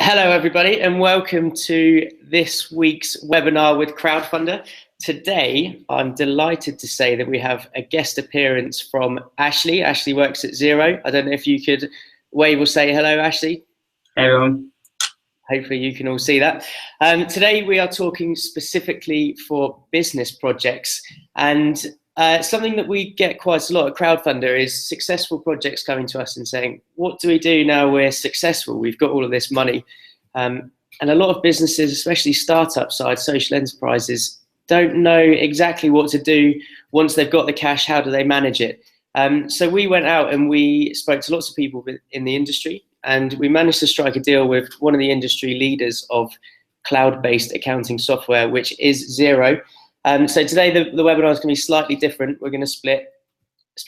Hello everybody and welcome to this week's webinar with Crowdfunder. Today I'm delighted to say that we have a guest appearance from Ashley. Ashley works at Xero. I don't know if you could wave or say hello, Ashley. Hey everyone. Hopefully you can all see that. Today we are talking specifically for business projects, and something that we get quite a lot at Crowdfunder is successful projects coming to us and saying, what do we do now we're successful? We've got all of this money. And a lot of businesses, especially startup side, social enterprises, don't know exactly what to do once they've got the cash. How do they manage it? So we went out and we spoke to lots of people in the industry, and we managed to strike a deal with one of the industry leaders of cloud-based accounting software, which is Xero. So today the webinar is going to be slightly different. We're going to split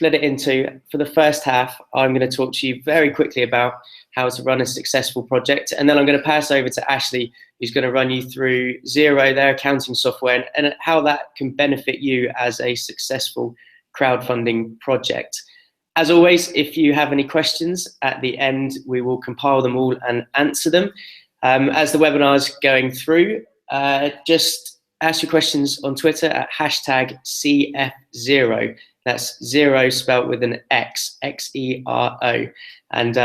it into, for the first half, I'm going to talk to you very quickly about how to run a successful project, and then I'm going to pass over to Ashley, who's going to run you through Xero, their accounting software, and how that can benefit you as a successful crowdfunding project. As always, if you have any questions at the end, we will compile them all and answer them. As the webinar is going through, just ask your questions on Twitter at #CF0. That's zero spelt with an X, X-E-R-O. And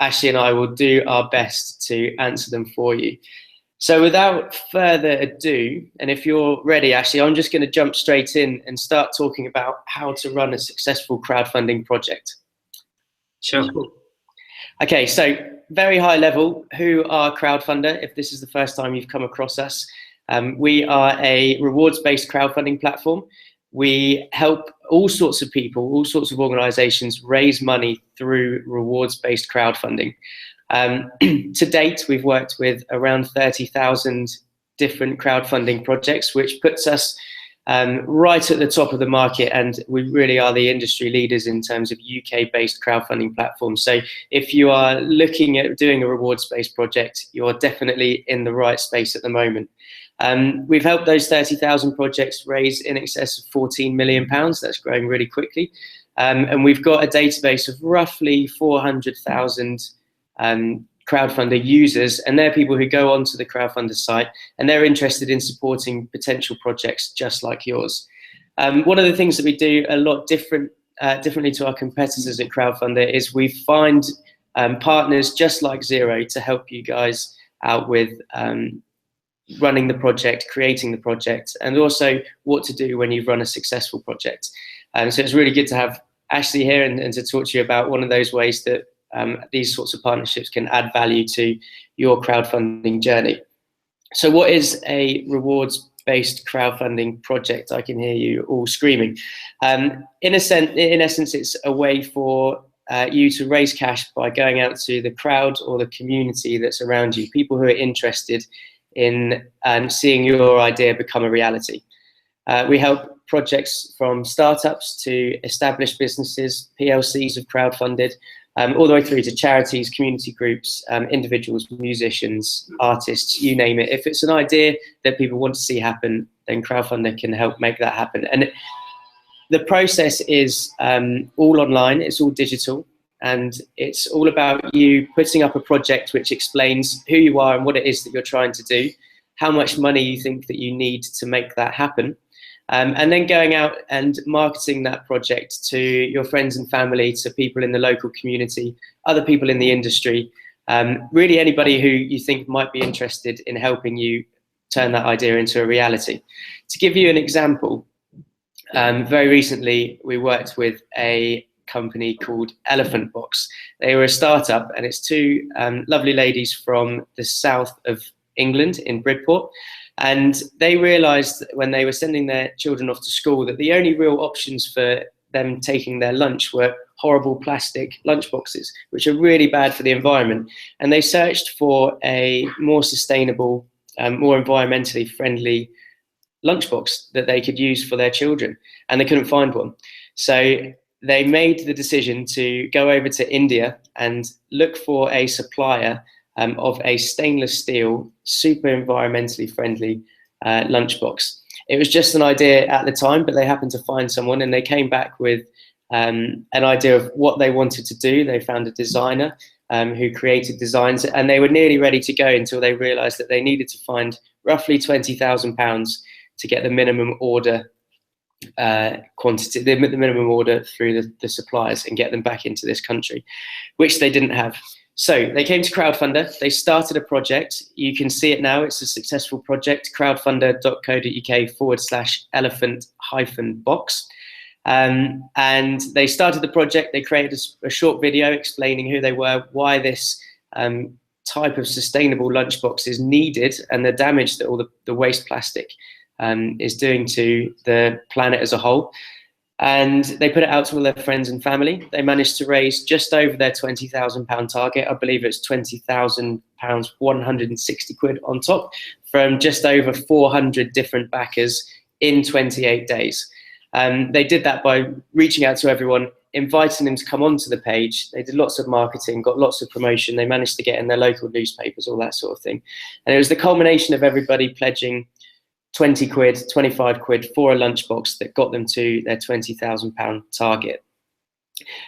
Ashley and I will do our best to answer them for you. So without further ado, and if you're ready, Ashley, I'm just going to jump straight in and start talking about how to run a successful crowdfunding project. Sure. Okay, so very high level, who are Crowdfunder? If this is the first time you've come across us, we are a rewards-based crowdfunding platform. We help all sorts of people, all sorts of organizations raise money through rewards-based crowdfunding. To date, we've worked with around 30,000 different crowdfunding projects, which puts us right at the top of the market, and we really are the industry leaders in terms of UK-based crowdfunding platforms. So if you are looking at doing a rewards-based project, you're definitely in the right space at the moment. We've helped those 30,000 projects raise in excess of £14 million. That's growing really quickly. And we've got a database of roughly 400,000 crowdfunder users, and they're people who go onto the Crowdfunder site and they're interested in supporting potential projects just like yours. One of the things that we do a lot differently to our competitors at Crowdfunder is we find partners just like Xero to help you guys out with running the project, creating the project, and also what to do when you've run a successful project. So it's really good to have Ashley here and to talk to you about one of those ways that these sorts of partnerships can add value to your crowdfunding journey. So what is a rewards-based crowdfunding project? I can hear you all screaming. In essence, it's a way for you to raise cash by going out to the crowd or the community that's around you, people who are interested in seeing your idea become a reality. We help projects from startups to established businesses, PLCs have crowdfunded, all the way through to charities, community groups, individuals, musicians, artists, you name it. If it's an idea that people want to see happen, then Crowdfunder can help make that happen. And the process is all online, it's all digital, and it's all about you putting up a project which explains who you are and what it is that you're trying to do, how much money you think that you need to make that happen, and then going out and marketing that project to your friends and family, to people in the local community, other people in the industry, really anybody who you think might be interested in helping you turn that idea into a reality. To give you an example, very recently we worked with a company called Elephant Box. They were a startup, and it's two lovely ladies from the south of England in Bridport, and they realized when they were sending their children off to school that the only real options for them taking their lunch were horrible plastic lunch boxes, which are really bad for the environment. And they searched for a more sustainable, more environmentally friendly lunchbox that they could use for their children, and they couldn't find one. So they made the decision to go over to India and look for a supplier of a stainless steel, super environmentally friendly lunchbox. It was just an idea at the time, but they happened to find someone, and they came back with an idea of what they wanted to do. They found a designer, who created designs, and they were nearly ready to go until they realized that they needed to find roughly £20,000 to get the minimum order quantity, the minimum order through the suppliers and get them back into this country, which they didn't have. So they came to Crowdfunder, they started a project. You can see it now, it's a successful project, crowdfunder.co.uk/elephant-box. And they started the project, they created a short video explaining who they were, why this type of sustainable lunchbox is needed, and the damage that all the waste plastic is doing to the planet as a whole. And they put it out to all their friends and family. They managed to raise just over their £20,000 target. I believe it's £20,000, 160 quid on top, from just over 400 different backers in 28 days. They did that by reaching out to everyone, inviting them to come onto the page. They did lots of marketing, got lots of promotion. They managed to get in their local newspapers, all that sort of thing. And it was the culmination of everybody pledging 20 quid, 25 quid for a lunchbox that got them to their £20,000 target.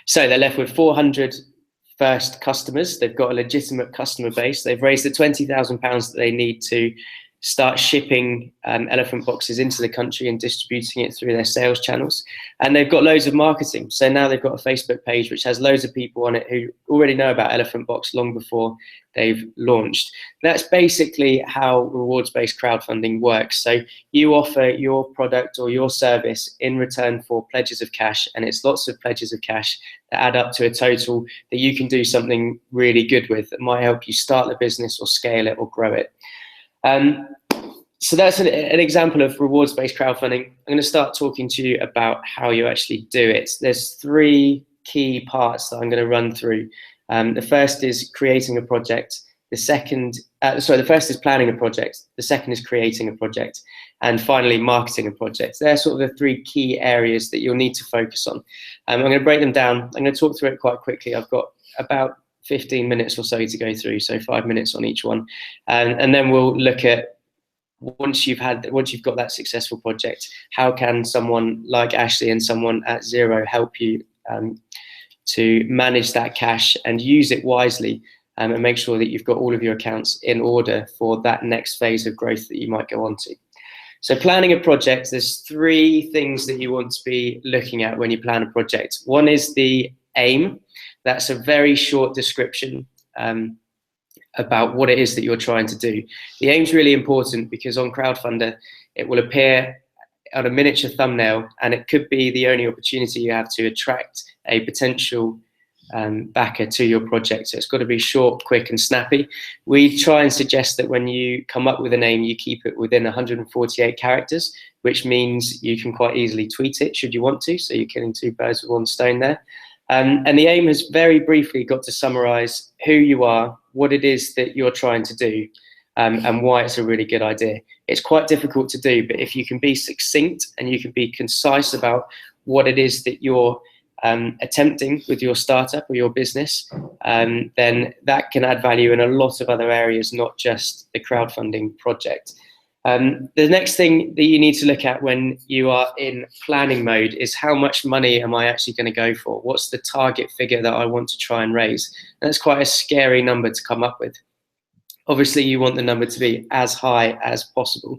So they're left with 400 first customers. They've got a legitimate customer base. They've raised the £20,000 that they need to start shipping elephant boxes into the country and distributing it through their sales channels. And they've got loads of marketing. So now they've got a Facebook page which has loads of people on it who already know about Elephant Box long before they've launched. That's basically how rewards-based crowdfunding works. So you offer your product or your service in return for pledges of cash, and it's lots of pledges of cash that add up to a total that you can do something really good with that might help you start the business or scale it or grow it. So that's an example of rewards-based crowdfunding. I'm going to start talking to you about how you actually do it. There's three key parts that I'm going to run through. The first is creating a project. The first is planning a project. The second is creating a project. And finally, marketing a project. They're sort of the three key areas that you'll need to focus on. I'm going to break them down. I'm going to talk through it quite quickly. I've got about 15 minutes or so to go through, so 5 minutes on each one. And then we'll look at, once you've got that successful project, how can someone like Ashley and someone at Xero help you to manage that cash and use it wisely, and make sure that you've got all of your accounts in order for that next phase of growth that you might go on to. So planning a project, there's three things that you want to be looking at when you plan a project. One is the aim. That's a very short description about what it is that you're trying to do. The aim's really important because on Crowdfunder, it will appear on a miniature thumbnail, and it could be the only opportunity you have to attract a potential backer to your project. So it's got to be short, quick, and snappy. We try and suggest that when you come up with a name, you keep it within 148 characters, which means you can quite easily tweet it should you want to. So you're killing two birds with one stone there. And the aim has very briefly got to summarize who you are, what it is that you're trying to do, and why it's a really good idea. It's quite difficult to do, but if you can be succinct and you can be concise about what it is that you're attempting with your startup or your business, then that can add value in a lot of other areas, not just the crowdfunding project. The next thing that you need to look at when you are in planning mode is how much money am I actually going to go for? What's the target figure that I want to try and raise? And that's quite a scary number to come up with. Obviously, you want the number to be as high as possible.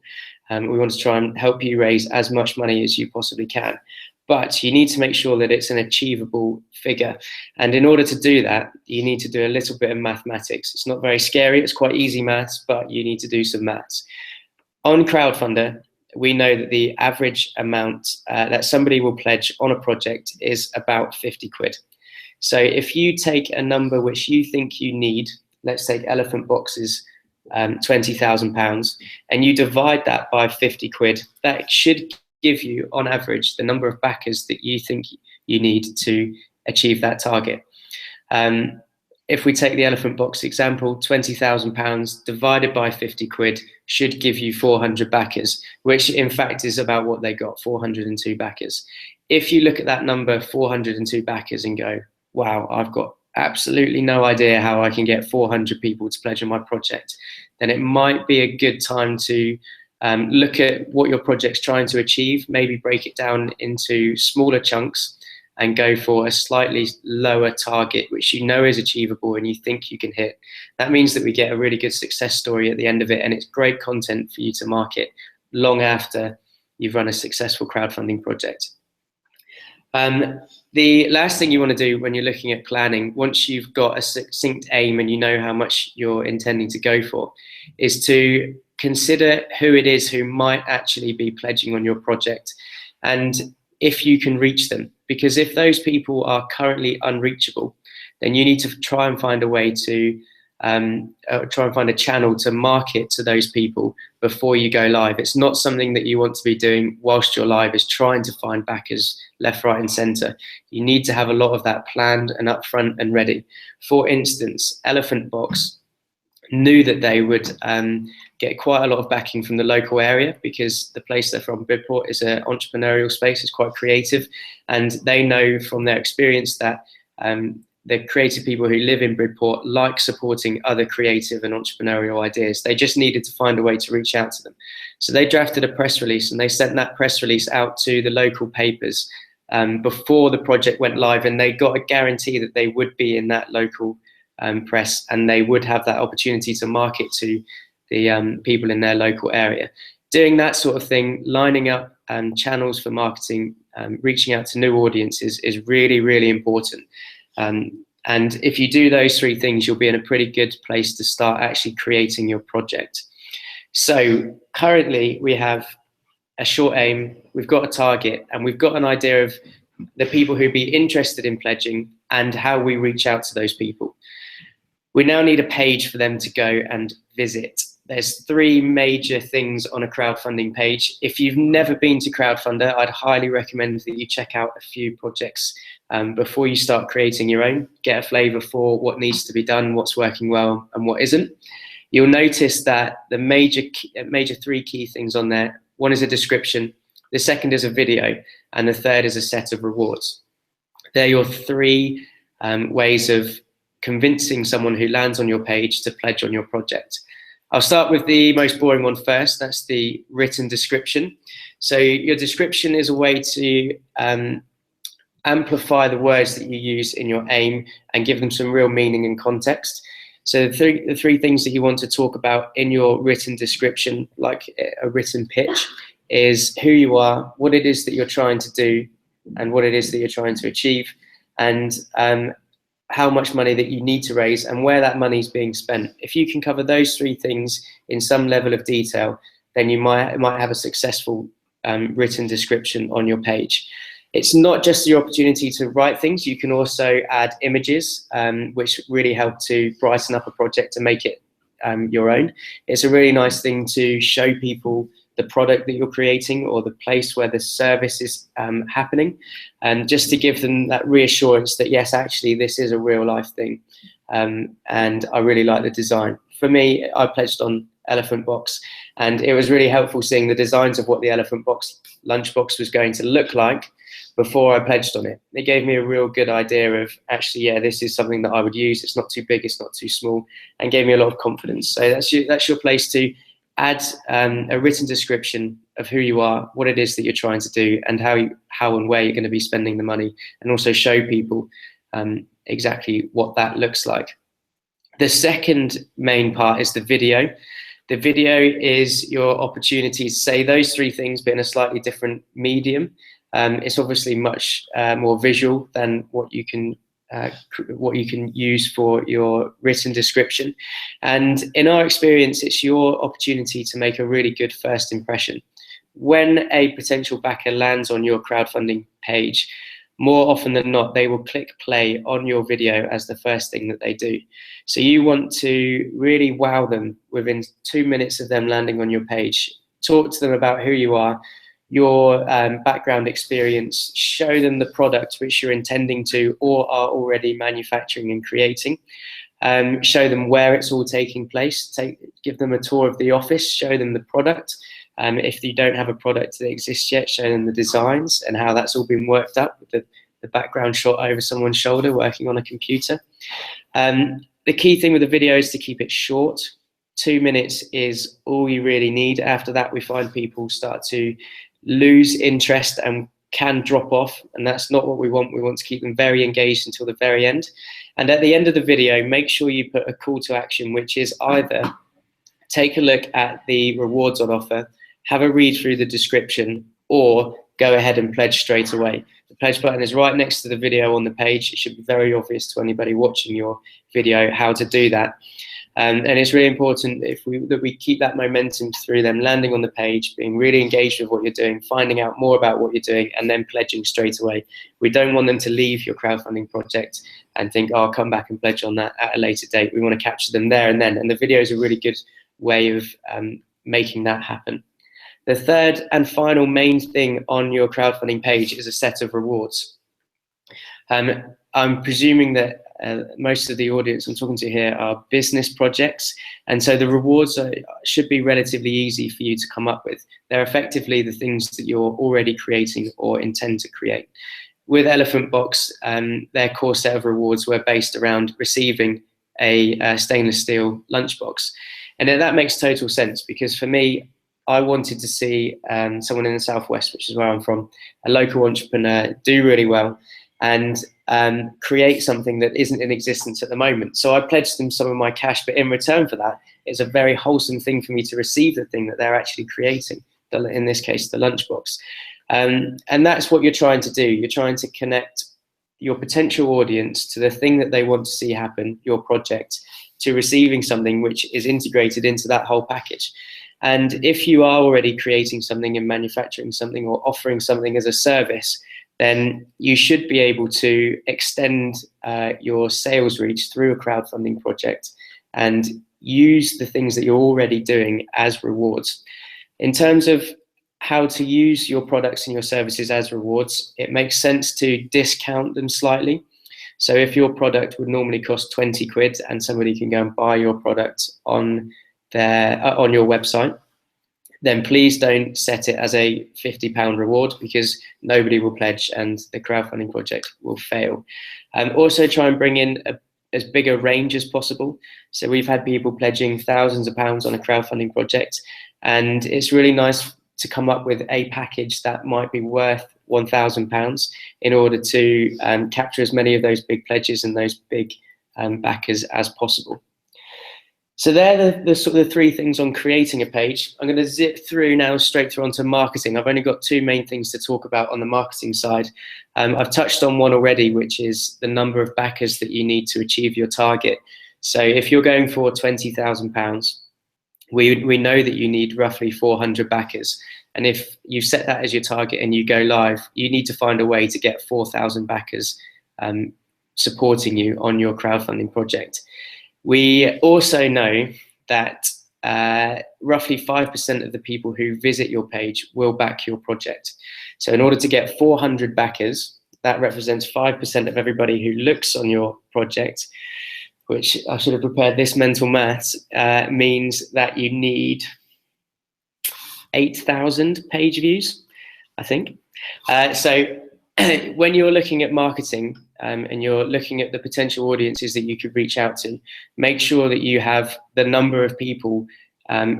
We want to try and help you raise as much money as you possibly can. But you need to make sure that it's an achievable figure. And in order to do that, you need to do a little bit of mathematics. It's not very scary. It's quite easy maths, but you need to do some maths. On Crowdfunder, we know that the average amount that somebody will pledge on a project is about 50 quid. So if you take a number which you think you need, let's take Elephant Box's £20,000, and you divide that by 50 quid, that should give you, on average, the number of backers that you think you need to achieve that target. If we take the Elephant Box example, £20,000 divided by 50 quid should give you 400 backers, which in fact is about what they got, 402 backers. If you look at that number, 402 backers, and go, wow, I've got absolutely no idea how I can get 400 people to pledge on my project, then it might be a good time to look at what your project's trying to achieve, maybe break it down into smaller chunks, and go for a slightly lower target, which you know is achievable and you think you can hit. That means that we get a really good success story at the end of it, and it's great content for you to market long after you've run a successful crowdfunding project. The last thing you want to do when you're looking at planning, once you've got a succinct aim and you know how much you're intending to go for, is to consider who it is who might actually be pledging on your project, and if you can reach them. Because if those people are currently unreachable, then you need to try and find a way to try and find a channel to market to those people before you go live. It's not something that you want to be doing whilst you're live, is trying to find backers left, right and center. You need to have a lot of that planned and upfront and ready. For instance, Elephant Box knew that they would get quite a lot of backing from the local area, because the place they're from, Bridport, is an entrepreneurial space. It's quite creative, and they know from their experience that the creative people who live in Bridport like supporting other creative and entrepreneurial ideas. They just needed to find a way to reach out to them. So they drafted a press release, and they sent that press release out to the local papers before the project went live, and they got a guarantee that they would be in that local press, and they would have that opportunity to market to the people in their local area. Doing that sort of thing, lining up channels for marketing, reaching out to new audiences is really, really important. And if you do those three things, you'll be in a pretty good place to start actually creating your project. So currently we have a short aim, we've got a target, and we've got an idea of the people who'd be interested in pledging and how we reach out to those people. We now need a page for them to go and visit. There's three major things on a crowdfunding page. If you've never been to Crowdfunder, I'd highly recommend that you check out a few projects before you start creating your own. Get a flavor for what needs to be done, what's working well and what isn't. You'll notice that the major three key things on there: one is a description, the second is a video, and the third is a set of rewards. They're your three ways of convincing someone who lands on your page to pledge on your project. I'll start with the most boring one first. That's the written description. So your description is a way to amplify the words that you use in your aim and give them some real meaning and context. So the three things that you want to talk about in your written description, like a written pitch, is who you are, what it is that you're trying to do, and what it is that you're trying to achieve, and how much money that you need to raise and where that money is being spent. If you can cover those three things in some level of detail, then you might have a successful written description on your page. It's not just the opportunity to write things, you can also add images, which really help to brighten up a project and make it your own. It's a really nice thing to show people the product that you're creating or the place where the service is happening, and just to give them that reassurance that yes, actually this is a real life thing, and I really like the design. For me, I pledged on Elephant Box, and it was really helpful seeing the designs of what the Elephant Box lunchbox was going to look like before I pledged on it. It gave me a real good idea of actually, yeah, this is something that I would use. It's not too big, it's not too small, and gave me a lot of confidence. So that's your place to add a written description of who you are, what it is that you're trying to do, and how and where you're going to be spending the money, and also show people exactly what that looks like. The second main part is the video. The video is your opportunity to say those three things, but in a slightly different medium. It's obviously much more visual than what you can use for your written description. And in our experience, it's your opportunity to make a really good first impression. When a potential backer lands on your crowdfunding page, more often than not, they will click play on your video as the first thing that they do. So you want to really wow them within 2 minutes of them landing on your page. Talk to them about who you are, your background experience, show them the product which you're intending to or are already manufacturing and creating. Show them where it's all taking place, give them a tour of the office, show them the product. If you don't have a product that exists yet, show them the designs and how that's all been worked up with the background shot over someone's shoulder working on a computer. The key thing with the video is to keep it short. 2 minutes is all you really need. After that, we find people start to lose interest and can drop off, and that's not what we want. We want to keep them very engaged until the very end. And at the end of the video, make sure you put a call to action, which is either take a look at the rewards on offer, have a read through the description, or go ahead and pledge straight away. The pledge button is right next to the video on the page. It should be very obvious to anybody watching your video how to do that. And it's really important that we keep that momentum through them landing on the page, being really engaged with what you're doing, finding out more about what you're doing, and then pledging straight away. We don't want them to leave your crowdfunding project and think, oh, I'll come back and pledge on that at a later date. We want to capture them there and then. And the video is a really good way of making that happen. The third and final main thing on your crowdfunding page is a set of rewards. I'm presuming that most of the audience I'm talking to here are business projects, and so the rewards should be relatively easy for you to come up with. They're effectively the things that you're already creating or intend to create. With Elephant Box, their core set of rewards were based around receiving a stainless steel lunchbox. And that makes total sense, because for me, I wanted to see someone in the Southwest, which is where I'm from, a local entrepreneur, do really well and create something that isn't in existence at the moment. So I pledged them some of my cash, but in return for that, it's a very wholesome thing for me to receive the thing that they're actually creating, in this case, the lunchbox. And that's what you're trying to do. You're trying to connect your potential audience to the thing that they want to see happen, your project, to receiving something which is integrated into that whole package. And if you are already creating something and manufacturing something or offering something as a service, then you should be able to extend your sales reach through a crowdfunding project and use the things that you're already doing as rewards. In terms of how to use your products and your services as rewards, it makes sense to discount them slightly. So if your product would normally cost 20 quid and somebody can go and buy your product on your website, then please don't set it as a £50 reward, because nobody will pledge and the crowdfunding project will fail. Also try and bring in as big a range as possible. So we've had people pledging thousands of pounds on a crowdfunding project, and it's really nice to come up with a package that might be worth £1,000 in order to capture as many of those big pledges and those big backers as possible. So they're the sort of three things on creating a page. I'm going to zip through now straight through onto marketing. I've only got two main things to talk about on the marketing side. I've touched on one already, which is the number of backers that you need to achieve your target. So if you're going for £20,000, we know that you need roughly 400 backers. And if you set that as your target and you go live, you need to find a way to get 4,000 backers supporting you on your crowdfunding project. We also know that roughly 5% of the people who visit your page will back your project. So in order to get 400 backers, that represents 5% of everybody who looks on your project, which I should have prepared this mental maths, means that you need 8,000 page views, I think. So when you're looking at marketing and you're looking at the potential audiences that you could reach out to, make sure that you have the number of people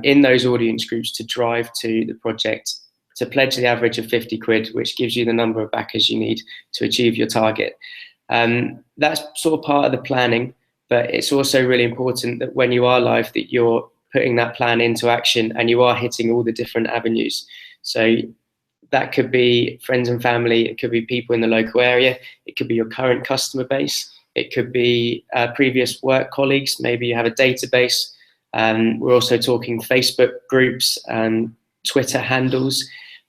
in those audience groups to drive to the project, to pledge the average of 50 quid, which gives you the number of backers you need to achieve your target. That's sort of part of the planning, but it's also really important that when you are live, that you're putting that plan into action and you are hitting all the different avenues. So that could be friends and family, it could be people in the local area, it could be your current customer base, it could be previous work colleagues, maybe you have a database. We're also talking Facebook groups and Twitter handles.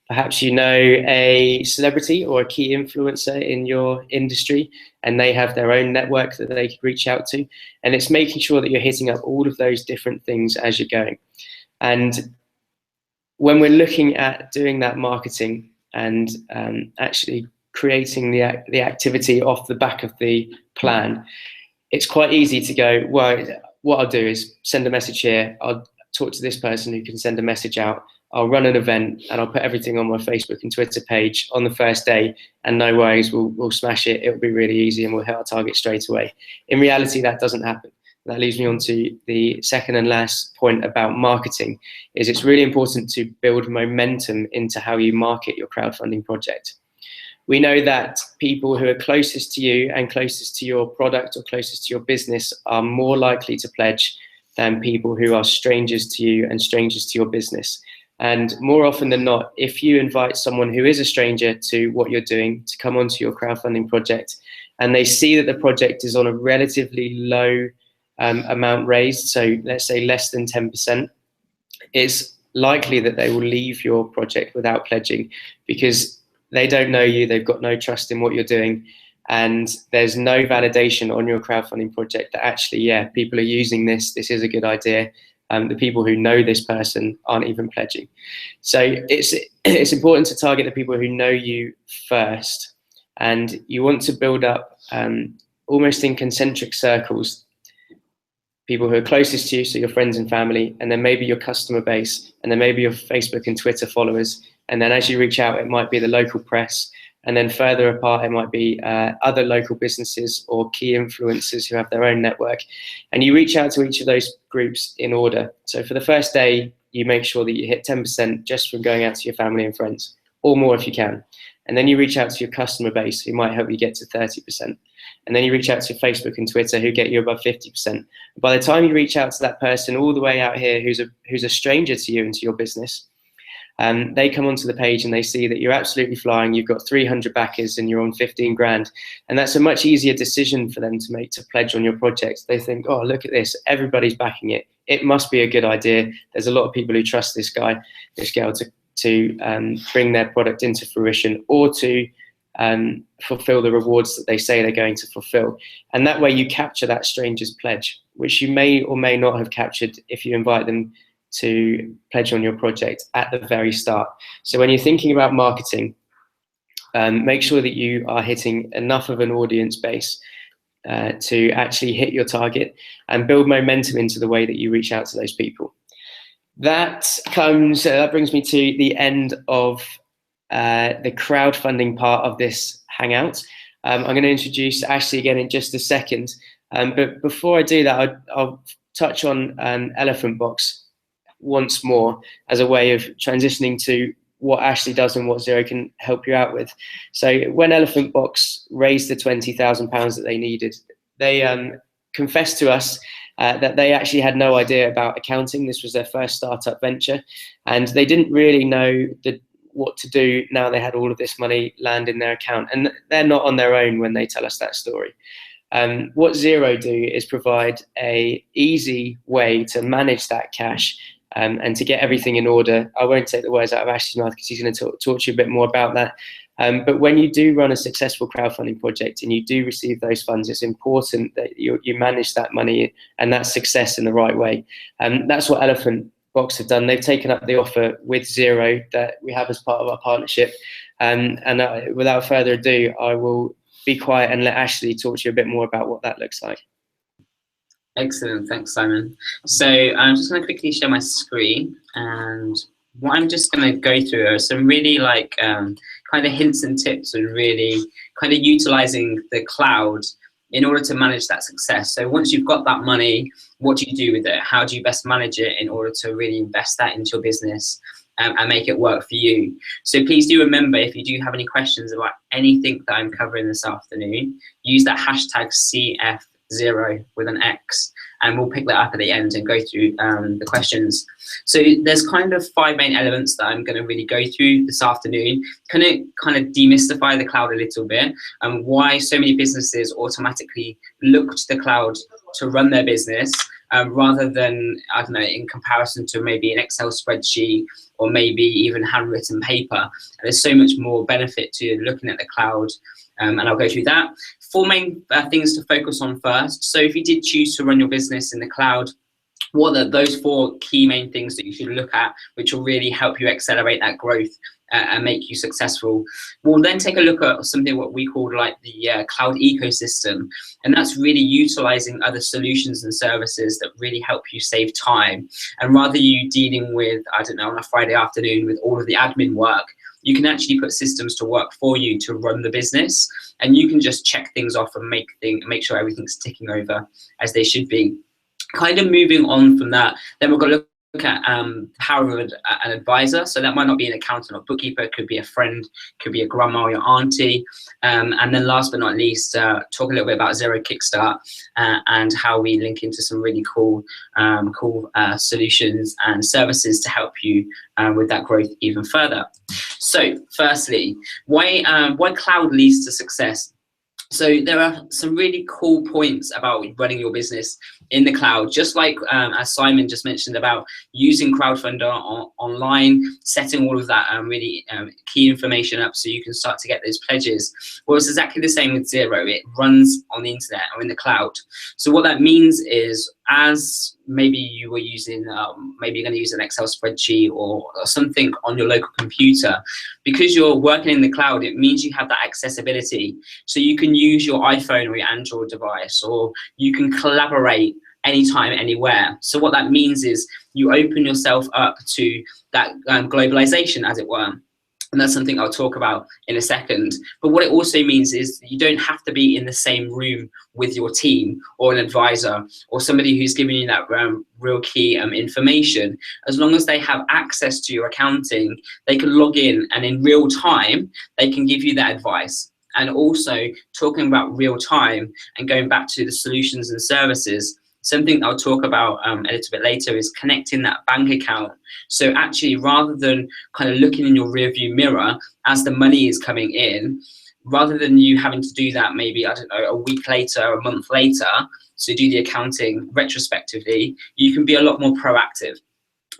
Perhaps you know a celebrity or a key influencer in your industry and they have their own network that they could reach out to. And it's making sure that you're hitting up all of those different things as you're going. And when we're looking at doing that marketing and actually creating the activity off the back of the plan, it's quite easy to go, well, what I'll do is send a message here, I'll talk to this person who can send a message out, I'll run an event and I'll put everything on my Facebook and Twitter page on the first day, and no worries, we'll smash it, it'll be really easy and we'll hit our target straight away. In reality, that doesn't happen. That leads me on to the second and last point about marketing, is it's really important to build momentum into how you market your crowdfunding project. We know that people who are closest to you and closest to your product or closest to your business are more likely to pledge than people who are strangers to you and strangers to your business. And more often than not, if you invite someone who is a stranger to what you're doing to come onto your crowdfunding project, and they see that the project is on a relatively low amount raised, so let's say less than 10%, it's likely that they will leave your project without pledging, because they don't know you, they've got no trust in what you're doing, and there's no validation on your crowdfunding project that actually, yeah, people are using this is a good idea. The people who know this person aren't even pledging. So it's important to target the people who know you first, and you want to build up almost in concentric circles, people who are closest to you, so your friends and family, and then maybe your customer base, and then maybe your Facebook and Twitter followers. And then as you reach out, it might be the local press, and then further apart, it might be other local businesses or key influencers who have their own network. And you reach out to each of those groups in order. So for the first day, you make sure that you hit 10% just from going out to your family and friends, or more if you can. And then you reach out to your customer base, who might help you get to 30%. And then you reach out to Facebook and Twitter, who get you above 50%. By the time you reach out to that person all the way out here who's a stranger to you and to your business, they come onto the page and they see that you're absolutely flying, you've got 300 backers and you're on 15 grand. And that's a much easier decision for them to make, to pledge on your project. They think, oh, look at this, everybody's backing it. It must be a good idea. There's a lot of people who trust this guy, this girl to bring their product into fruition, or to fulfill the rewards that they say they're going to fulfill. And that way you capture that stranger's pledge, which you may or may not have captured if you invite them to pledge on your project at the very start. So when you're thinking about marketing, make sure that you are hitting enough of an audience base to actually hit your target and build momentum into the way that you reach out to those people. That brings me to the end of the crowdfunding part of this Hangout. I'm going to introduce Ashley again in just a second. But before I do that, I'll touch on Elephant Box once more as a way of transitioning to what Ashley does and what Xero can help you out with. So when Elephant Box raised the £20,000 that they needed, they confessed to us that they actually had no idea about accounting. This was their first startup venture, and they didn't really know what to do now they had all of this money land in their account. And they're not on their own when they tell us that story. What Xero do is provide a easy way to manage that cash and to get everything in order. I won't take the words out of Ashley's mouth because he's going to talk to you a bit more about that. But when you do run a successful crowdfunding project and you do receive those funds, it's important that you manage that money and that success in the right way. That's what Elephant Box have done. They've taken up the offer with Xero that we have as part of our partnership. And without further ado, I will be quiet and let Ashley talk to you a bit more about what that looks like. Excellent, thanks Simon. So I'm just going to quickly share my screen, and what I'm just going to go through are some really kind of hints and tips and really kind of utilizing the cloud in order to manage that success. So once you've got that money, what do you do with it? How do you best manage it in order to really invest that into your business and make it work for you? So please do remember, if you do have any questions about anything that I'm covering this afternoon, use that hashtag CF0 with an X, and we'll pick that up at the end and go through the questions. So there's kind of 5 main elements that I'm going to really go through this afternoon. Kind of demystify the cloud a little bit, and why so many businesses automatically look to the cloud to run their business, rather than, I don't know, in comparison to maybe an Excel spreadsheet or maybe even handwritten paper. And there's so much more benefit to looking at the cloud, and I'll go through that. 4 main things to focus on first. So if you did choose to run your business in the cloud, what are those 4 key main things that you should look at, which will really help you accelerate that growth and make you successful? We'll then take a look at something what we call like the cloud ecosystem, and that's really utilizing other solutions and services that really help you save time. And rather you dealing with, I don't know, on a Friday afternoon with all of the admin work, you can actually put systems to work for you to run the business, and you can just check things off and make sure everything's ticking over as they should be. Kind of moving on from that, then we're going to look at the power of an advisor. So that might not be an accountant or bookkeeper, it could be a friend, could be a grandma or your auntie. And then last but not least, talk a little bit about Xero Kickstart and how we link into some really cool solutions and services to help you with that growth even further. So firstly, why cloud leads to success? So there are some really cool points about running your business in the cloud, just like as Simon just mentioned about using Crowdfunder online, setting all of that really key information up so you can start to get those pledges. Well, it's exactly the same with Xero. It runs on the internet or in the cloud. So what that means is, as maybe you were using, maybe you're going to use an Excel spreadsheet or something on your local computer, because you're working in the cloud, it means you have that accessibility. So you can use your iPhone or your Android device, or you can collaborate anytime, anywhere. So what that means is you open yourself up to that globalization, as it were. And that's something I'll talk about in a second. But what it also means is you don't have to be in the same room with your team or an advisor or somebody who's giving you that real key information. As long as they have access to your accounting, they can log in and in real time, they can give you that advice. And also talking about real time and going back to the solutions and services, something I'll talk about a little bit later is connecting that bank account. So actually, rather than kind of looking in your rearview mirror as the money is coming in, rather than you having to do that maybe, I don't know, a week later, a month later, so do the accounting retrospectively, you can be a lot more proactive.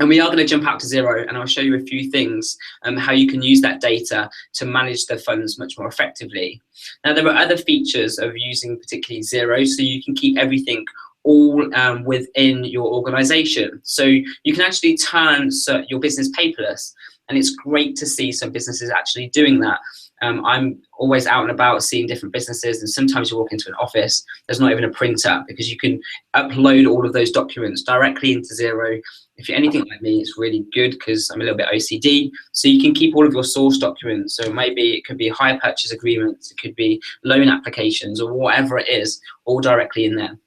And we are going to jump out to Xero, and I'll show you a few things how you can use that data to manage the funds much more effectively. Now, there are other features of using particularly Xero, so you can keep everything all within your organization. So you can actually turn your business paperless, and it's great to see some businesses actually doing that. I'm always out and about seeing different businesses, and sometimes you walk into an office, there's not even a printer, because you can upload all of those documents directly into Xero. If you're anything like me, it's really good because I'm a little bit OCD. So you can keep all of your source documents. So maybe it could be hire purchase agreements, it could be loan applications, or whatever it is, all directly in there.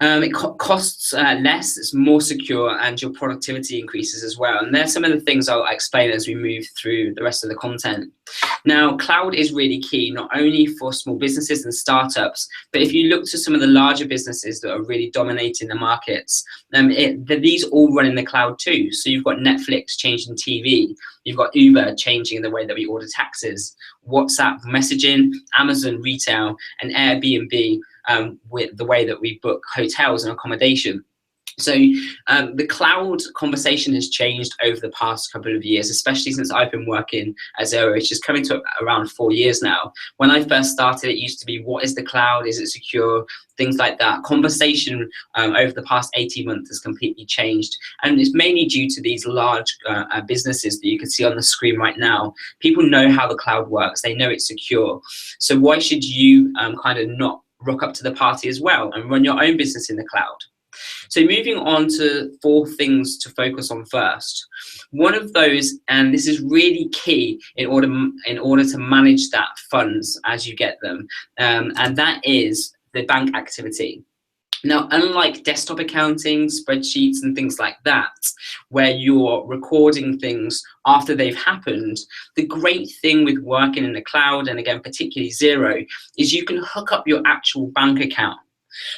It costs less, it's more secure, and your productivity increases as well. And there's some of the things I'll explain as we move through the rest of the content. Now, cloud is really key, not only for small businesses and startups, but if you look to some of the larger businesses that are really dominating the markets, these all run in the cloud too. So you've got Netflix changing TV, you've got Uber changing the way that we order taxis, WhatsApp messaging, Amazon retail, and Airbnb with the way that we book hotels and accommodation. So the cloud conversation has changed over the past couple of years, especially since I've been working at Xero, which is coming to around 4 years now. When I first started, it used to be, what is the cloud? Is it secure? Things like that. Conversation over the past 18 months has completely changed. And it's mainly due to these large businesses that you can see on the screen right now. People know how the cloud works. They know it's secure. So why should you kind of not rock up to the party as well and run your own business in the cloud? So moving on to 4 things to focus on first. One of those, and this is really key in order to manage that funds as you get them, and that is the bank activity. Now, unlike desktop accounting, spreadsheets and things like that, where you're recording things after they've happened, the great thing with working in the cloud, and again, particularly Xero, is you can hook up your actual bank account.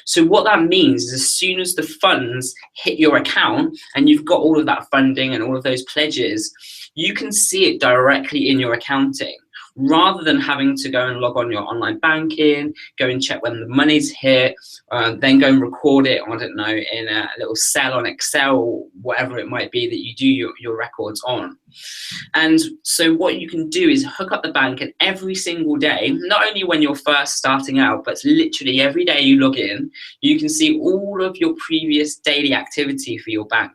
So what that means is, as soon as the funds hit your account and you've got all of that funding and all of those pledges, you can see it directly in your accounting, rather than having to go and log on your online banking, go and check when the money's hit, then go and record it, I don't know, in a little cell on Excel, or whatever it might be that you do your records on. And so what you can do is hook up the bank, and every single day, not only when you're first starting out, but literally every day you log in, you can see all of your previous daily activity for your bank.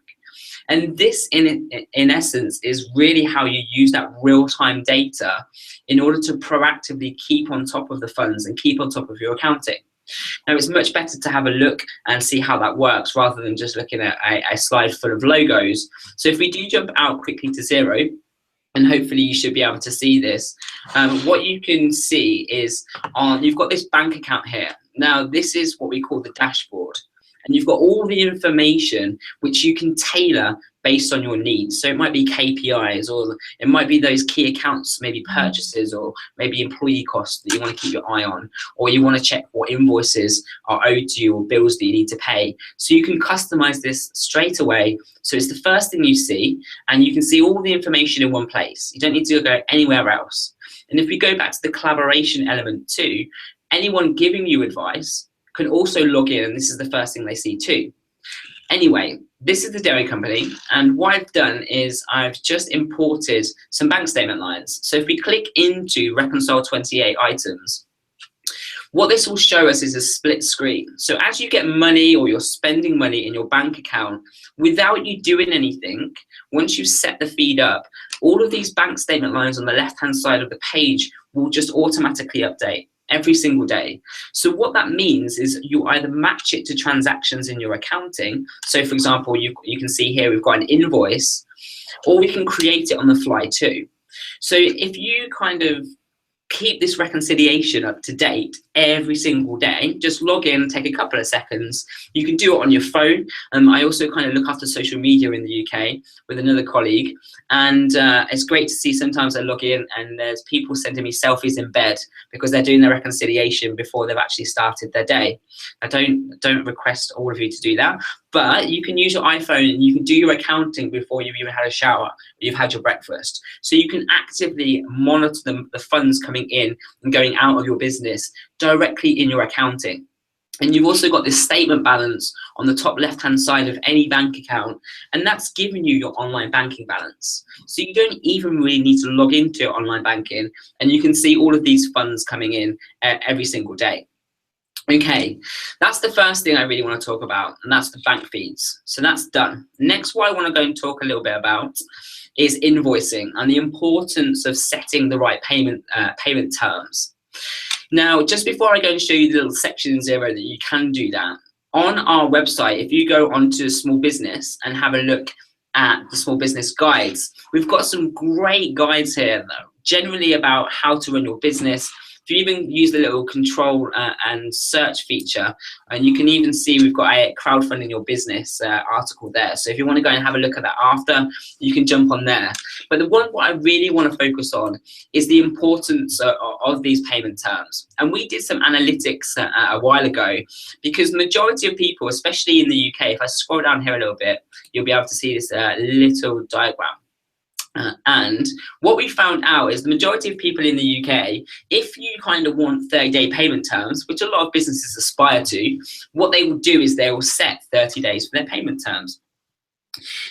And this, in essence, is really how you use that real-time data in order to proactively keep on top of the funds and keep on top of your accounting. Now, it's much better to have a look and see how that works, rather than just looking at a slide full of logos. So if we do jump out quickly to Xero, and hopefully you should be able to see this, what you can see is you've got this bank account here. Now, this is what we call the dashboard. and you've got all the information which you can tailor based on your needs. So it might be KPIs, or it might be those key accounts, maybe purchases, or maybe employee costs that you want to keep your eye on, or you want to check what invoices are owed to you or bills that you need to pay. So you can customize this straight away. So it's the first thing you see, and you can see all the information in one place. You don't need to go anywhere else. And if we go back to the collaboration element too, anyone giving you advice can also log in, and this is the first thing they see too. Anyway, this is the Xero company, and what I've done is I've just imported some bank statement lines. So if we click into reconcile 28 items, what this will show us is a split screen. So as you get money, or you're spending money in your bank account without you doing anything, once you set the feed up, all of these bank statement lines on the left-hand side of the page will just automatically update every single day. So what that means is you either match it to transactions in your accounting. So for example, you can see here we've got an invoice, or we can create it on the fly too. So if you kind of keep this reconciliation up to date every single day, just log in, take a couple of seconds. You can do it on your phone. I also kind of look after social media in the UK with another colleague, and it's great to see sometimes I log in and there's people sending me selfies in bed because they're doing their reconciliation before they've actually started their day. I don't request all of you to do that, but you can use your iPhone and you can do your accounting before you've even had a shower, or you've had your breakfast. So you can actively monitor the funds coming in and going out of your business directly in your accounting. And you've also got this statement balance on the top left-hand side of any bank account, and that's giving you your online banking balance. So you don't even really need to log into your online banking, and you can see all of these funds coming in every single day. Okay, that's the first thing I really want to talk about, and that's the bank feeds. So that's done. Next, what I want to go and talk a little bit about is invoicing and the importance of setting the right payment terms. Now, just before I go and show you the little section in Xero that you can do that, on our website, if you go onto small business and have a look at the small business guides, we've got some great guides here, though, generally about how to run your business. If you even use the little control and search feature, and you can even see we've got a crowdfunding your business article there. So if you want to go and have a look at that after, you can jump on there. But the one what I really want to focus on is the importance of these payment terms. And we did some analytics a while ago, because the majority of people, especially in the UK, if I scroll down here a little bit, you'll be able to see this little diagram. And what we found out is the majority of people in the UK, if you kind of want 30-day payment terms, which a lot of businesses aspire to, what they will do is they will set 30 days for their payment terms.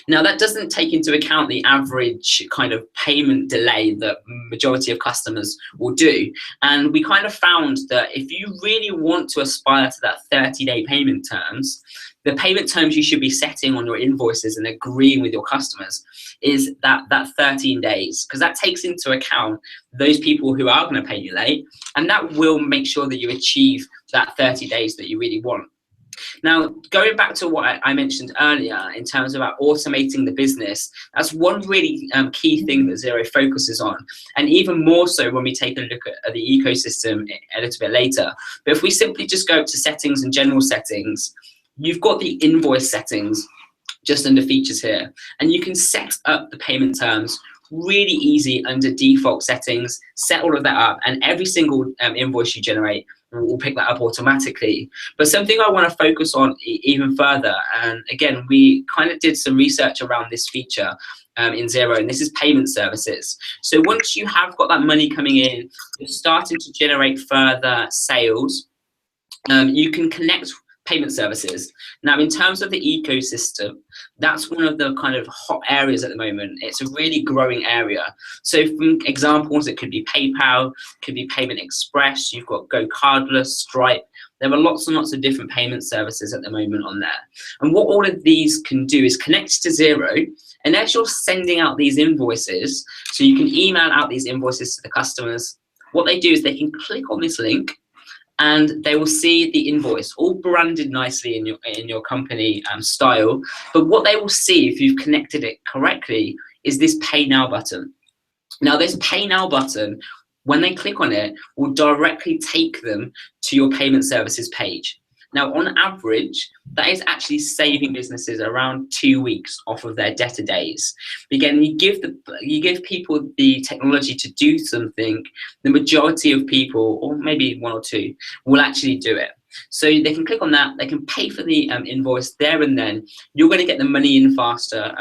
Now, that doesn't take into account the average kind of payment delay that majority of customers will do. And we kind of found that if you really want to aspire to that 30-day payment terms, the payment terms you should be setting on your invoices and agreeing with your customers is that 13 days, because that takes into account those people who are going to pay you late, and that will make sure that you achieve that 30 days that you really want. Now, going back to what I mentioned earlier in terms of automating the business, that's one really key thing that Xero focuses on, and even more so when we take a look at the ecosystem a little bit later. But if we simply just go to settings and general settings, you've got the invoice settings just under features here, and you can set up the payment terms really easy under default settings. Set all of that up, and every single invoice you generate will pick that up automatically. But something I want to focus on even further, and again, we kind of did some research around this feature in Xero, and this is payment services. So once you have got that money coming in, you're starting to generate further sales, you can connect payment services. Now, in terms of the ecosystem, that's one of the kind of hot areas at the moment. It's a really growing area. So from examples, it could be PayPal, could be Payment Express, you've got Go Cardless, Stripe. There are lots and lots of different payment services at the moment on there. And what all of these can do is connect to Xero, and as you're sending out these invoices, so you can email out these invoices to the customers, what they do is they can click on this link, and they will see the invoice all branded nicely in your company style. But what they will see, if you've connected it correctly, is this Pay Now button. Now, this Pay Now button, when they click on it, will directly take them to your payment services page. Now, on average, that is actually saving businesses around 2 weeks off of their debtor days. Again, you give people the technology to do something, the majority of people, or maybe one or two, will actually do it. So they can click on that, they can pay for the invoice there and then. You're going to get the money in faster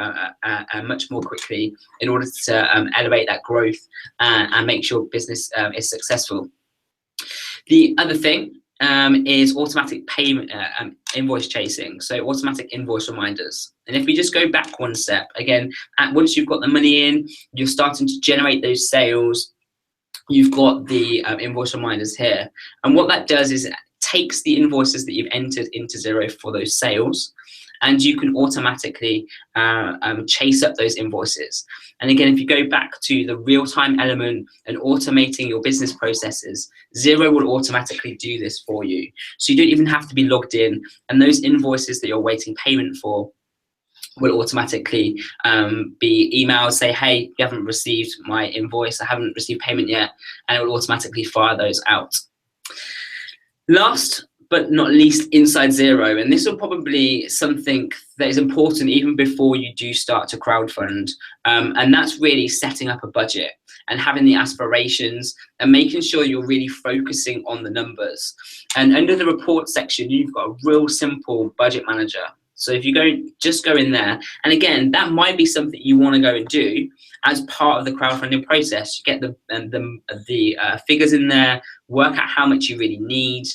and much more quickly in order to elevate that growth and make sure business is successful. The other thing is automatic payment invoice chasing, so automatic invoice reminders. And if we just go back one step, again, once you've got the money in, you're starting to generate those sales, you've got the invoice reminders here. And what that does is it takes the invoices that you've entered into Xero for those sales, and you can automatically chase up those invoices. And again, if you go back to the real-time element and automating your business processes, Xero will automatically do this for you. So you don't even have to be logged in, and those invoices that you're waiting payment for will automatically be emailed, say, hey, you haven't received my invoice, I haven't received payment yet, and it will automatically fire those out. Last but not least, inside Xero, and this will probably something that is important even before you do start to crowdfund, and that's really setting up a budget and having the aspirations and making sure you're really focusing on the numbers. And under the report section, you've got a real simple budget manager. So if you just go in there, and again, that might be something you want to go and do as part of the crowdfunding process. You get the figures in there, work out how much you really need,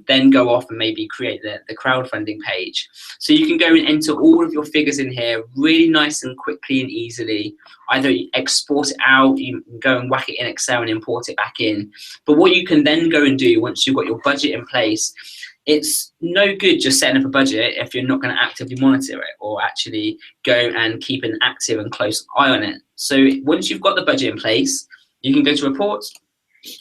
then go off and maybe create the crowdfunding page. So you can go and enter all of your figures in here really nice and quickly and easily. Either you export it out, you can go and whack it in Excel and import it back in. But what you can then go and do once you've got your budget in place, it's no good just setting up a budget if you're not going to actively monitor it or actually go and keep an active and close eye on it. So once you've got the budget in place, you can go to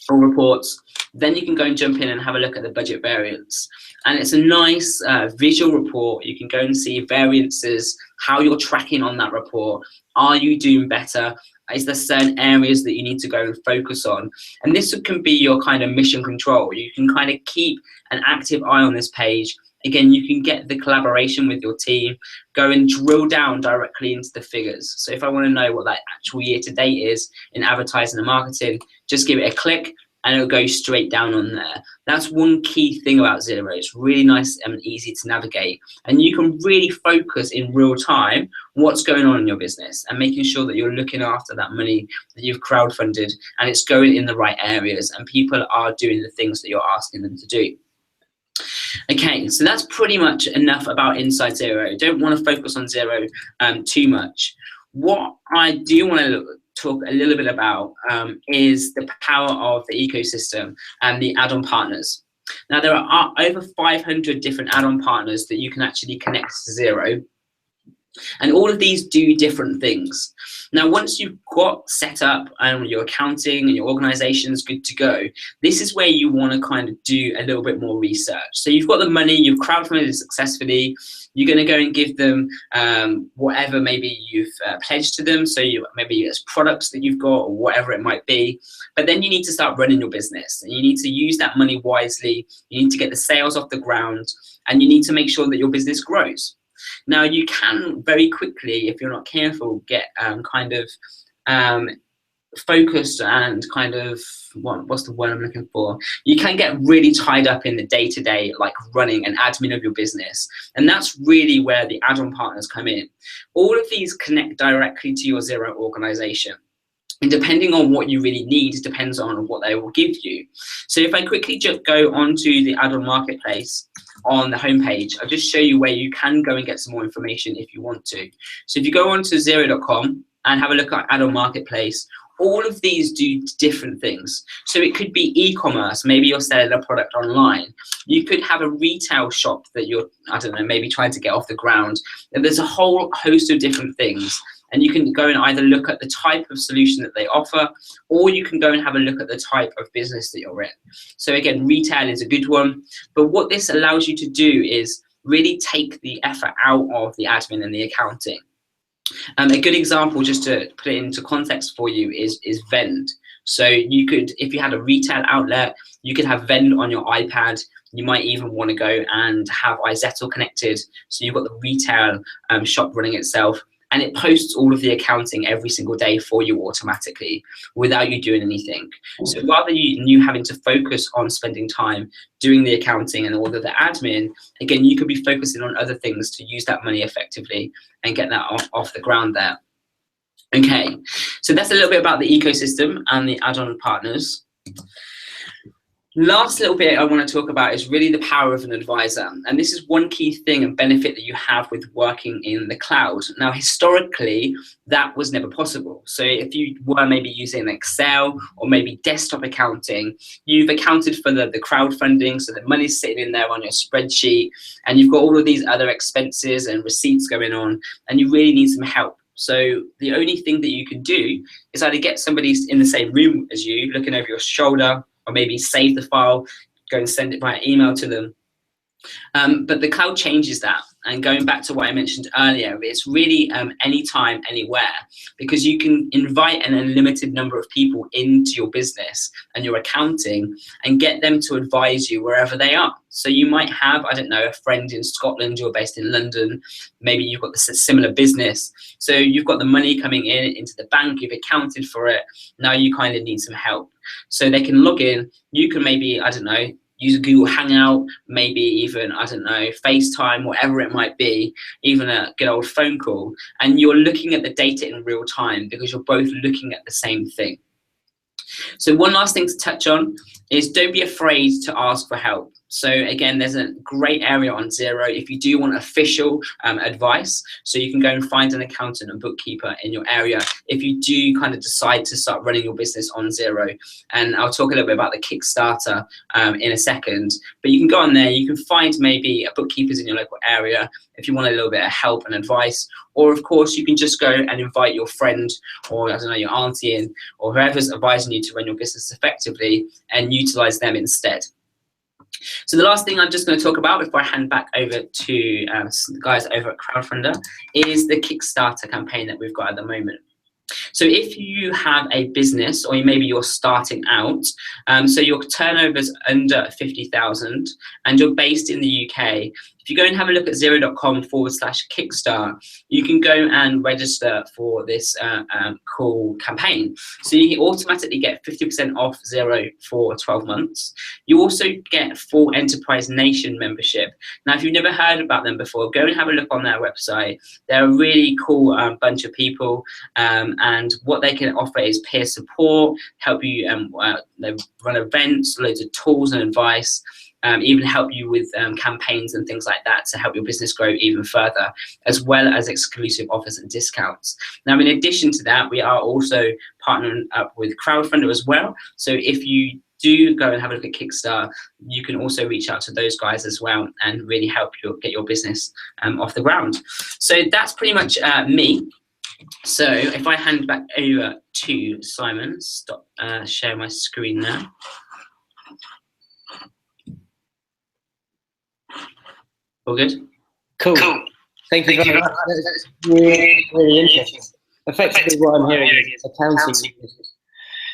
reports, then you can go and jump in and have a look at the budget variance. And it's a nice visual report. You can go and see variances, how you're tracking on that report. Are you doing better? Is there certain areas that you need to go and focus on? And this can be your kind of mission control. You can kind of keep an active eye on this page. Again, you can get the collaboration with your team, go and drill down directly into the figures. So if I want to know what that actual year to date is in advertising and marketing, just give it a click and it'll go straight down on there. That's one key thing about Xero. It's really nice and easy to navigate. And you can really focus in real time what's going on in your business and making sure that you're looking after that money that you've crowdfunded and it's going in the right areas and people are doing the things that you're asking them to do. Okay, so that's pretty much enough about inside Xero. Don't want to focus on Xero too much. What I do want to talk a little bit about is the power of the ecosystem and the add-on partners. Now, there are over 500 different add-on partners that you can actually connect to Xero. And all of these do different things. Now, once you've got set up and your accounting and your organization's good to go, this is where you want to kind of do a little bit more research. So you've got the money, you've crowdfunded successfully, you're going to go and give them whatever maybe you've pledged to them. So maybe it's products that you've got or whatever it might be. But then you need to start running your business and you need to use that money wisely. You need to get the sales off the ground and you need to make sure that your business grows. Now, you can very quickly, if you're not careful, get kind of focused and kind of, what's the word I'm looking for? You can get really tied up in the day-to-day, like running and admin of your business. And that's really where the add-on partners come in. All of these connect directly to your Xero organization. And depending on what you really need, depends on what they will give you. So if I quickly just go onto the add-on marketplace on the homepage, I'll just show you where you can go and get some more information if you want to. So if you go onto Xero.com and have a look at add-on marketplace, all of these do different things. So it could be e-commerce, maybe you're selling a product online. You could have a retail shop that you're, I don't know, maybe trying to get off the ground. And there's a whole host of different things. And you can go and either look at the type of solution that they offer, or you can go and have a look at the type of business that you're in. So again, retail is a good one. But what this allows you to do is really take the effort out of the admin and the accounting. A good example, just to put it into context for you, is Vend. So you could, if you had a retail outlet, you could have Vend on your iPad. You might even want to go and have iZettle connected. So you've got the retail shop running itself, and it posts all of the accounting every single day for you automatically without you doing anything. So rather than you having to focus on spending time doing the accounting and all of the admin, again, you could be focusing on other things to use that money effectively and get that off the ground there. Okay, so that's a little bit about the ecosystem and the add-on partners. Last little bit I want to talk about is really the power of an advisor. And this is one key thing and benefit that you have with working in the cloud. Now, historically, that was never possible. So if you were maybe using Excel or maybe desktop accounting, you've accounted for the crowdfunding, so the money's sitting in there on your spreadsheet, and you've got all of these other expenses and receipts going on, and you really need some help. So the only thing that you can do is either get somebody in the same room as you, looking over your shoulder, or maybe save the file, go and send it via email to them. But the cloud changes that. And going back to what I mentioned earlier, it's really anytime, anywhere, because you can invite an unlimited number of people into your business and your accounting and get them to advise you wherever they are. So you might have, I don't know, a friend in Scotland, you're based in London, maybe you've got this similar business. So you've got the money coming into the bank, you've accounted for it, now you kind of need some help. So they can log in, you can maybe, I don't know, use a Google Hangout, maybe even, I don't know, FaceTime, whatever it might be, even a good old phone call, and you're looking at the data in real time because you're both looking at the same thing. So one last thing to touch on is don't be afraid to ask for help. So again, there's a great area on Xero if you do want official advice. So you can go and find an accountant and bookkeeper in your area if you do kind of decide to start running your business on Xero. And I'll talk a little bit about the Kickstarter in a second. But you can go on there, you can find maybe a bookkeepers in your local area if you want a little bit of help and advice. Or of course, you can just go and invite your friend or, I don't know, your auntie in, or whoever's advising you to run your business effectively and utilize them instead. So the last thing I'm just going to talk about before I hand back over to the guys over at Crowdfunder is the Kickstarter campaign that we've got at the moment. So if you have a business, or maybe you're starting out, so your turnover's under 50,000 and you're based in the UK, if you go and have a look at xero.com/Kickstart, you can go and register for this cool campaign. So you automatically get 50% off Xero for 12 months. You also get full Enterprise Nation membership. Now, if you've never heard about them before, go and have a look on their website. They're a really cool bunch of people, and what they can offer is peer support, help you they run events, loads of tools and advice, even help you with campaigns and things like that to help your business grow even further, as well as exclusive offers and discounts. Now, in addition to that, we are also partnering up with Crowdfunder as well. So if you do go and have a look at Kickstarter, you can also reach out to those guys as well and really help you get your business off the ground. So that's pretty much me. So if I hand back over to Simon, stop share my screen now. All good? Cool. Thank you very much. That's really, really interesting. Effectively, what I'm hearing is accounting is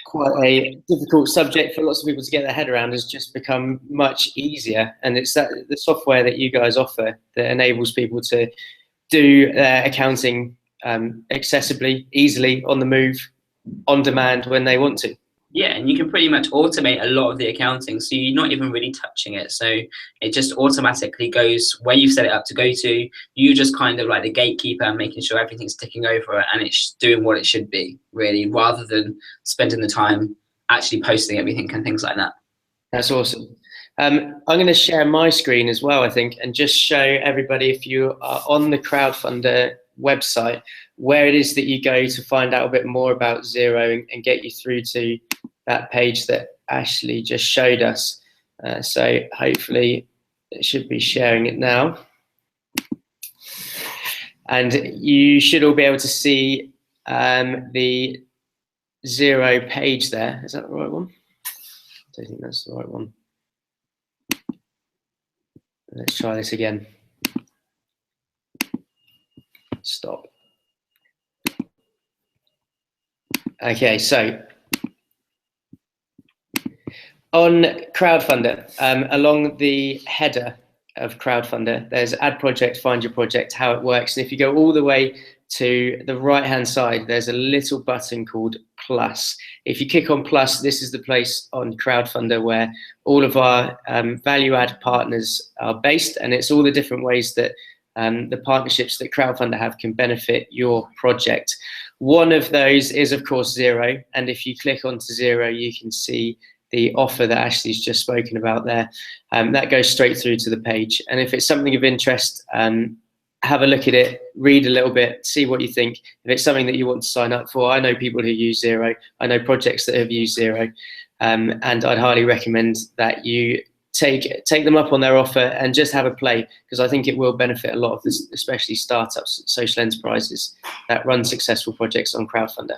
quite a difficult subject for lots of people to get their head around, has just become much easier. And it's that the software that you guys offer that enables people to do their accounting accessibly, easily, on the move, on demand when they want to. Yeah, and you can pretty much automate a lot of the accounting, so you're not even really touching it. So it just automatically goes where you've set it up to go to. You just kind of like the gatekeeper, making sure everything's ticking over and it's doing what it should be, really, rather than spending the time actually posting everything and things like that. That's awesome. I'm going to share my screen as well, I think, and just show everybody, if you are on the Crowdfunder website, where it is that you go to find out a bit more about Xero and get you through to that page that Ashley just showed us. So hopefully it should be sharing it now. And you should all be able to see the Xero page there. Is that the right one? I don't think that's the right one. Let's try this again. Stop. Okay, so On Crowdfunder, along the header of Crowdfunder, there's add project, find your project, how it works. And if you go all the way to the right hand side, there's a little button called plus. If you click on plus, this is the place on Crowdfunder where all of our value add partners are based, and it's all the different ways that the partnerships that Crowdfunder have can benefit your project. One of those is, of course, Xero. And if you click onto Xero, you can see the offer that Ashley's just spoken about there. That goes straight through to the page. And if it's something of interest, have a look at it, read a little bit, see what you think. If it's something that you want to sign up for, I know people who use Xero. I know projects that have used Xero. And I'd highly recommend that you take them up on their offer and just have a play, because I think it will benefit a lot of this, especially startups, social enterprises that run successful projects on Crowdfunder.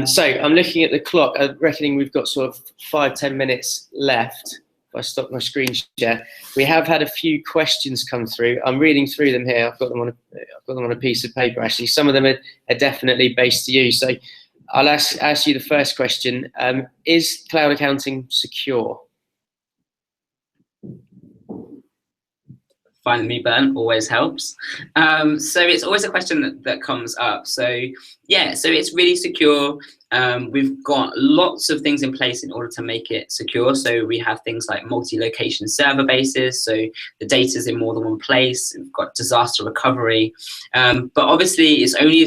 So I'm looking at the clock, reckoning we've got sort of 5-10 minutes left. If I stop my screen share, we have had a few questions come through. I'm reading through them here. I've got them on a piece of paper. Actually, some of them are definitely based to you. So I'll ask you the first question: is cloud accounting secure? Find the mute button always helps. So it's always a question that comes up. So yeah, so it's really secure. We've got lots of things in place in order to make it secure. So we have things like multi-location server bases, so the data's in more than one place. We've got disaster recovery, but obviously it's only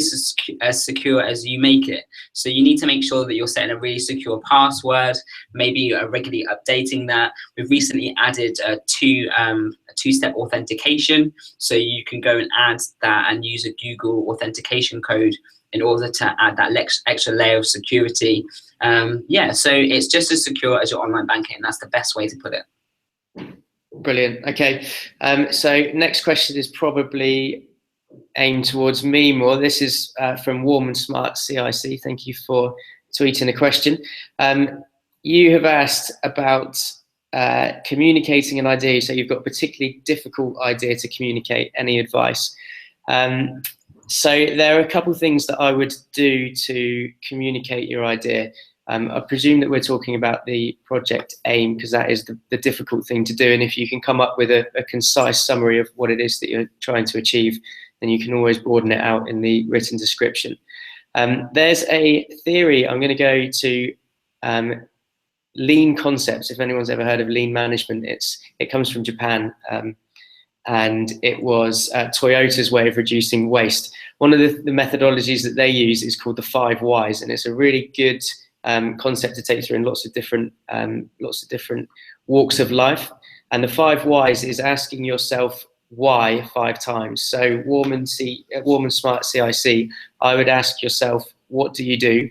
as secure as you make it. So you need to make sure that you're setting a really secure password, maybe regularly updating that. We've recently added a two-step authentication, so you can go and add that and use a Google authentication code in order to add that extra layer of security. Yeah, so it's just as secure as your online banking, and that's the best way to put it. Brilliant. Okay, so next question is probably aimed towards me more. This is from Warm and Smart CIC. Thank you for tweeting the question. You have asked about communicating an idea, so you've got a particularly difficult idea to communicate any advice. So there are a couple of things that I would do to communicate your idea. I presume that we're talking about the project aim, because that is the difficult thing to do. And if you can come up with a concise summary of what it is that you're trying to achieve, then you can always broaden it out in the written description. There's a theory. I'm going to go to lean concepts. If anyone's ever heard of lean management, it comes from Japan. And it was Toyota's way of reducing waste. One of the methodologies that they use is called the 5 whys, and it's a really good concept to take through in lots of different walks of life. And the 5 whys is asking yourself why 5 times. So Warm and Smart CIC, I would ask yourself, what do you do?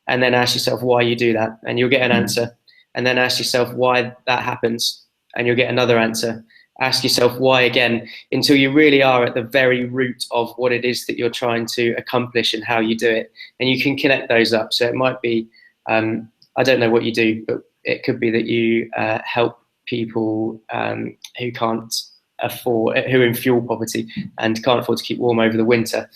And then ask yourself why you do that, and you'll get an answer. And then ask yourself why that happens, and you'll get another answer. Ask yourself why again, until you really are at the very root of what it is that you're trying to accomplish and how you do it. And you can connect those up. So it might be, I don't know what you do, but it could be that you help people who can't afford, who are in fuel poverty and can't afford to keep warm over the winter.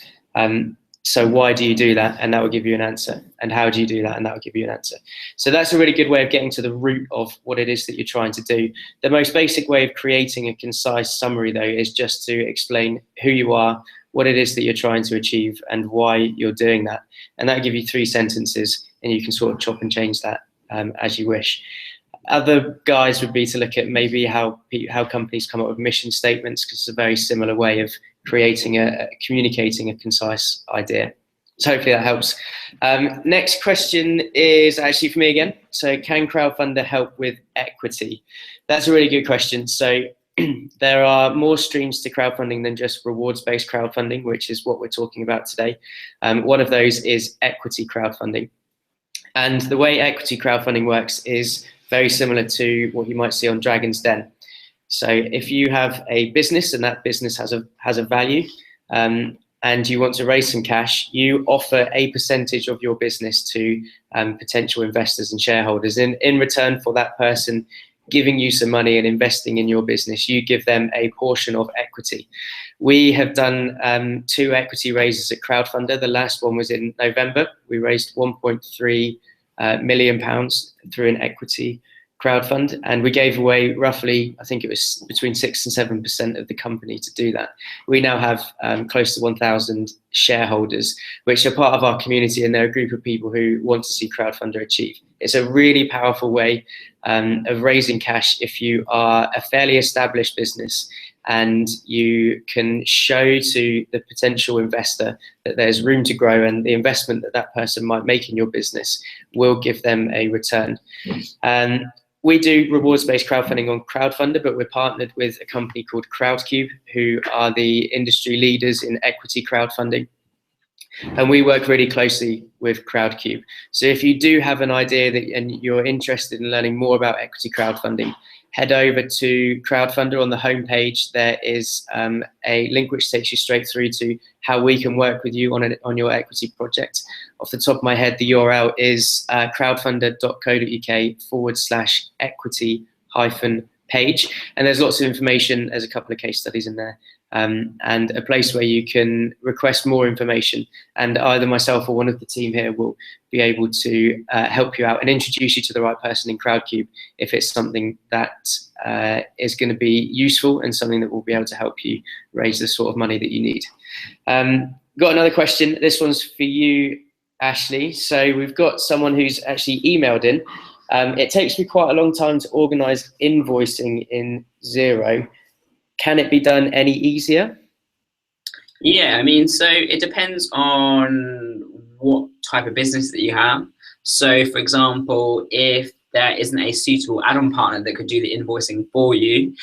So why do you do that? And that will give you an answer. And how do you do that? And that will give you an answer. So that's a really good way of getting to the root of what it is that you're trying to do. The most basic way of creating a concise summary, though, is just to explain who you are, what it is that you're trying to achieve, and why you're doing that. And that'll give you 3 sentences, and you can sort of chop and change that as you wish. Other guides would be to look at maybe how companies come up with mission statements, because it's a very similar way of communicating a concise idea. So hopefully that helps. Next question is actually for me again. So can Crowdfunder help with equity? That's a really good question. So there are more streams to crowdfunding than just rewards-based crowdfunding, which is what we're talking about today. One of those is equity crowdfunding. And the way equity crowdfunding works is very similar to what you might see on Dragon's Den. So if you have a business and that business has a value, and you want to raise some cash, you offer a percentage of your business to potential investors and shareholders. In return for that person giving you some money and investing in your business, you give them a portion of equity. We have done 2 equity raises at Crowdfunder. The last one was in November. We raised £1.3 million through an equity crowdfund, and we gave away roughly, I think it was between 6 and 7% of the company to do that. We now have close to 1,000 shareholders, which are part of our community, and they're a group of people who want to see Crowdfunder achieve. It's a really powerful way of raising cash if you are a fairly established business and you can show to the potential investor that there's room to grow, and the investment that that person might make in your business will give them a return. We do rewards-based crowdfunding on Crowdfunder, but we're partnered with a company called Crowdcube, who are the industry leaders in equity crowdfunding. And we work really closely with Crowdcube. So if you do have an idea and you're interested in learning more about equity crowdfunding, head over to Crowdfunder. On the homepage, there is a link which takes you straight through to how we can work with you on your equity project. Off the top of my head, the URL is crowdfunder.co.uk/equity-page. And there's lots of information. There's a couple of case studies in there. And a place where you can request more information, and either myself or one of the team here will be able to help you out and introduce you to the right person in Crowdcube if it's something that is going to be useful and something that will be able to help you raise the sort of money that you need. Got another question. This one's for you, Ashley. So we've got someone who's actually emailed in. It takes me quite a long time to organize invoicing in Xero. Can it be done any easier? Yeah, I mean, so it depends on what type of business that you have. So, for example, if there isn't a suitable add-on partner that could do the invoicing for you,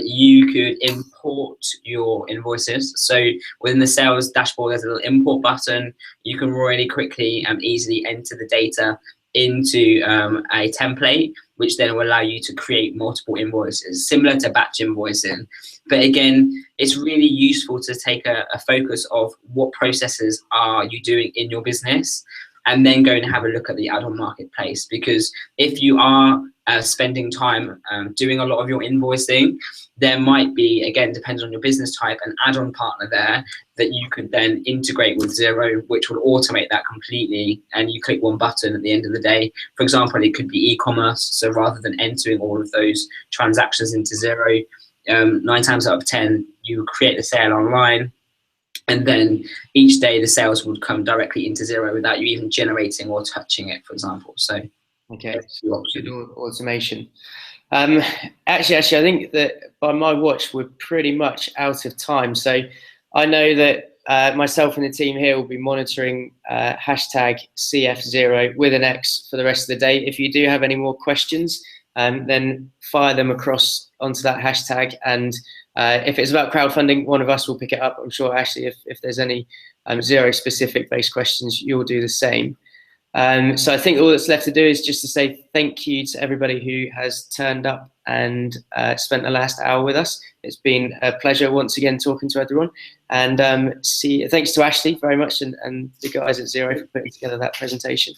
you could import your invoices. So within the sales dashboard, there's a little import button. You can really quickly and easily enter the data into a template, which then will allow you to create multiple invoices, similar to batch invoicing. But again, it's really useful to take a focus of what processes are you doing in your business, and then go and have a look at the add-on marketplace. Because if you are spending time doing a lot of your invoicing, there might be, again, depends on your business type, an add-on partner there that you could then integrate with Xero, which will automate that completely. And you click one button at the end of the day. For example, it could be e-commerce. So rather than entering all of those transactions into Xero, 9 times out of 10, you create the sale online, and then each day the sales would come directly into Xero without you even generating or touching it, for example. So okay, good automation. Actually, I think that by my watch, we're pretty much out of time. So I know that myself and the team here will be monitoring hashtag CF0 with an X for the rest of the day. If you do have any more questions, then fire them across onto that hashtag. And if it's about crowdfunding, one of us will pick it up. I'm sure, Ashley, if there's any Xero specific based questions, you'll do the same. So I think all that's left to do is just to say thank you to everybody who has turned up and spent the last hour with us. It's been a pleasure once again talking to everyone. And thanks to Ashley very much, and the guys at Xero for putting together that presentation.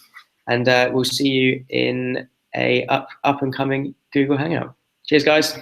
And we'll see you in a up and coming Google Hangout. Cheers, guys.